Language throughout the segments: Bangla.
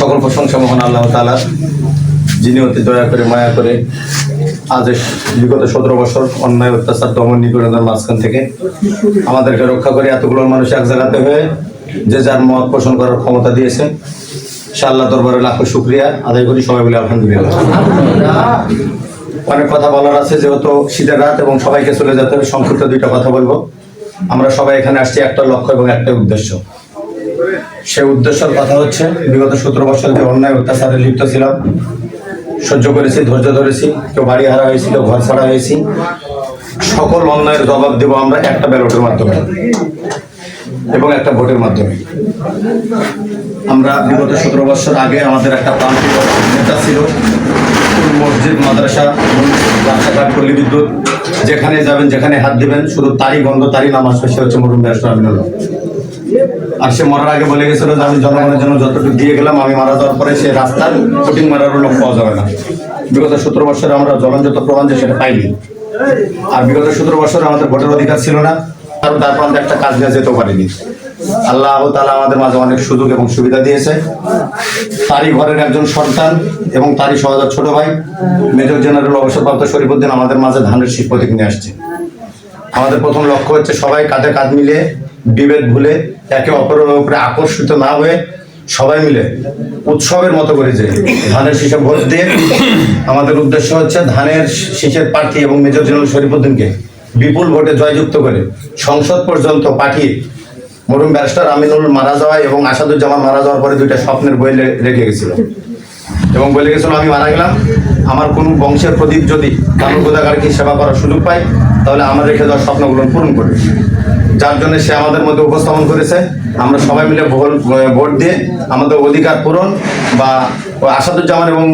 সকল প্রশংসা মহান আল্লাহ তাআলা, যিনি অতি দয়া করে মায়া করে আজ বিগত 17 বছর অন্যায় অত্যাচার দমন নিপীড়নের মাঝখান থেকে আমাদেরকে রক্ষা করে এতগুলো মানুষ এক জায়গাতে হয়ে যে যার মত পোষণ করার ক্ষমতা দিয়েছেন। সে আল্লাহ দরবারে লাখো শুকরিয়া আদায় করি, সবাই বলে আলহামদুলিল্লাহ। অনেক কথা বলার আছে, যেহেতু শীতের রাত এবং সবাইকে চলে যেতে হবে, সংক্ষিপ্ত 2টা কথা বলবো। আমরা সবাই এখানে আসছি একটা লক্ষ্য এবং একটা উদ্দেশ্য। সেই উদ্দেশ্যের কথা হচ্ছে, বিগত 17 বছর যে অন্যায় অত্যাচারে লিপ্ত ছিলাম, সহ্য করেছি, ধৈর্য ধরেছি, কেউ বাড়ি হারা হয়েছি, কেউ ঘর ছাড়া হয়েছি, সকল অন্যায়ের জবাব দেব আমরা একটা ব্যালটের মাধ্যমে এবং একটা ভোটের মাধ্যমে। আমরা বিগত 17 বছর আগে আমাদের একটা প্রান্তিক নেতা ছিল, মসজিদ, মাদ্রাসা, রাস্তাঘাট, পল্লী বিদ্যুৎ, যেখানে যাবেন যেখানে হাত দিবেন শুধু তারই গন্ধ, তারই নাম আসবে। সে হচ্ছে মরহুম ব্যারিস্টার আমিনুল হক। আর সে মরার আগে বলে গেছিল যে আমি জনগণের জন্য যতটুকু দিয়ে গেলাম, আমি মারা যাওয়ার পরে সে রাস্তার ফুটিং মারারও লোক পাওয়া যাবে না। বিগত 17 বছরে আমরা জলঞ্জত প্রমাণ যে সেটা পাইনি। আর বিগত 17 বছরে আমাদের ভোটের অধিকার ছিল না, কারণ তারপর আমরা একটা কাজ নিয়ে যেতেও পারিনি। আল্লাহ তাআলা আমাদের মাঝে অনেক সুযোগ এবং সুবিধা দিয়েছে। তারই ঘরের একজন সন্তান এবং তারই সহজাত ছোট ভাই মেজর জেনারেল অবসরপ্রাপ্ত শরীফউদ্দিন আমাদের মাঝে ধানের শীষ প্রতীক নিয়ে আসছে। আমাদের প্রথম লক্ষ্য হচ্ছে সবাই কাঁধে কাঁধ মিলে, বিভেদ ভুলে, একে অপরের উপরে আকর্ষিত না হয়ে সবাই মিলে উৎসবের মতো করে যে ধানের শীষে ভোট দিয়ে আমাদের উদ্দেশ্য হচ্ছে ধানের শীষের প্রার্থী এবং মেজর জেনারেল শরীফউদ্দিনকে বিপুল ভোটে জয়যুক্ত করে সংসদ পর্যন্ত পাঠিয়ে মরহুম ব্যারিস্টার আমিনুল মারা যাওয়া এবং আসাদুজ্জামান মারা যাওয়ার পরে 2টা স্বপ্নের বই রেখে গেছিল এবং বলে গেছিল, আমি মারা গেলাম, আমার কোনো বংশের প্রদীপ যদি কানুর গোদাগারকে সেবা করার সুযোগ পাই, তাহলে আমার রেখে যাওয়ার স্বপ্নগুলো পূরণ করবে। যার জন্য সে আমাদের মধ্যে উপস্থাপন করেছে, আমরা সবাই মিলে ভোট দিয়ে আমাদের অধিকার পূরণ বা আসাদুজ্জামান এবং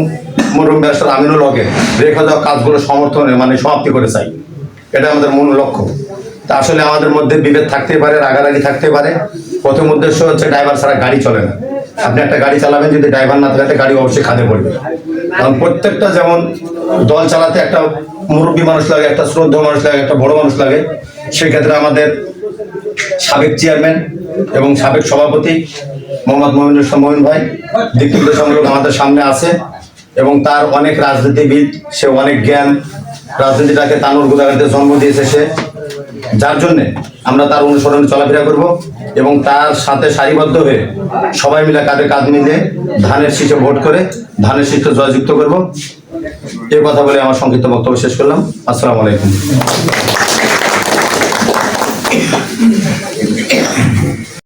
মরহুম ব্যারিস্টার আমিনুল হকের রেখে যাওয়া কাজগুলো সমর্থনে সমাপ্তি করে চাই। এটা আমাদের মূল লক্ষ্য। তা আসলে আমাদের মধ্যে বিভেদ থাকতেই পারে, রাগারাগি থাকতে পারে। প্রথম উদ্দেশ্য হচ্ছে ড্রাইভার ছাড়া গাড়ি চলে না। আপনি একটা গাড়ি চালাবেন, যদি ড্রাইভার না থাকে গাড়ি অবশ্যই খাদে পড়বে। কারণ প্রত্যেকটা যেমন দল চালাতে একটা মুরব্বী মানুষ লাগে, একটা শ্রদ্ধেয় মানুষ লাগে, একটা বড় মানুষ লাগে। সেক্ষেত্রে আমাদের সাবেক চেয়ারম্যান এবং সাবেক সভাপতি মোহাম্মদ মমিনুল ইসলাম মমিন ভাই দিক নির্দেশমূলক আমাদের সামনে আছে এবং তার অনেক রাজনীতিবিদ, সে অনেক জ্ঞান, রাজনীতিটাকে তানুর গোদাগারিতে জন্ম দিয়েছে সে। যার জন্যে আমরা তার অনুসরণে চলাফেরা করব এবং তার সাথে সারিবদ্ধ হয়ে সবাই মিলে কাঁধে কাঁধ মিলে ধানের শীষে ভোট করে ধানের শীষকে জয়যুক্ত করব। এই কথা বলে আমার সংক্ষিপ্ত বক্তব্য শেষ করলাম। আসসালামু আলাইকুম।